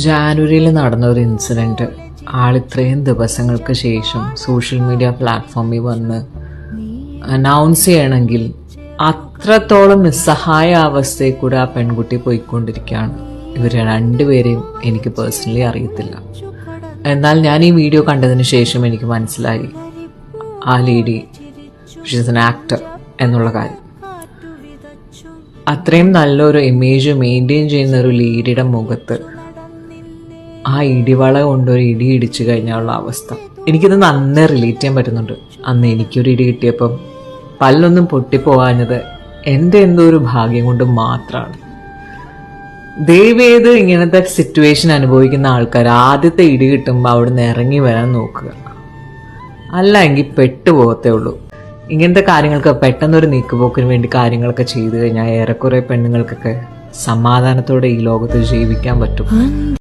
ജാനുവരിയിൽ നടന്ന ഒരു ഇൻസിഡൻറ്റ് ആളിത്രയും ദിവസങ്ങൾക്ക് ശേഷം സോഷ്യൽ മീഡിയ പ്ലാറ്റ്ഫോമിൽ വന്ന് അനൗൺസ് ചെയ്യണമെങ്കിൽ അത്രത്തോളം നിസ്സഹായ അവസ്ഥയിൽ കൂടെ ആ പെൺകുട്ടി പോയിക്കൊണ്ടിരിക്കുകയാണ്. ഇവർ രണ്ടുപേരെയും എനിക്ക് പേഴ്സണലി അറിയത്തില്ല. എന്നാൽ ഞാൻ ഈ വീഡിയോ കണ്ടതിന് ശേഷം എനിക്ക് മനസ്സിലായി ആ ലേഡി ഷീസ് ആൻ ആക്ടർ എന്നുള്ള കാര്യം. അത്രയും നല്ലൊരു ഇമേജ് മെയിൻറ്റെയിൻ ചെയ്യുന്ന ഒരു ലേഡിയുടെ മുഖത്ത് ആ ഇടിവള കൊണ്ടൊരു ഇടി ഇടിച്ചു കഴിഞ്ഞുള്ള അവസ്ഥ എനിക്കിത് നന്നേ റിലേറ്റ് ചെയ്യാൻ പറ്റുന്നുണ്ട്. അന്ന് എനിക്കൊരു ഇടി കിട്ടിയപ്പം പല്ലൊന്നും പൊട്ടിപ്പോകാഞ്ഞത് എൻ്റെ എന്തോ ഒരു ഭാഗ്യം കൊണ്ട് മാത്രമാണ്. ദയവേത് ഇങ്ങനത്തെ സിറ്റുവേഷൻ അനുഭവിക്കുന്ന ആൾക്കാർ ആദ്യത്തെ ഇടി കിട്ടുമ്പോൾ അവിടെ നിന്ന് ഇറങ്ങി വരാൻ നോക്കുക, അല്ല എങ്കിൽ പെട്ടുപോകത്തേ ഉള്ളൂ. ഇങ്ങനത്തെ കാര്യങ്ങൾക്ക് പെട്ടെന്നൊരു നീക്കുപോക്കിന് വേണ്ടി കാര്യങ്ങളൊക്കെ ചെയ്തു കഴിഞ്ഞാൽ ഏറെക്കുറെ പെണ്ണുങ്ങൾക്കൊക്കെ സമാധാനത്തോടെ ഈ ലോകത്ത് ജീവിക്കാൻ പറ്റും.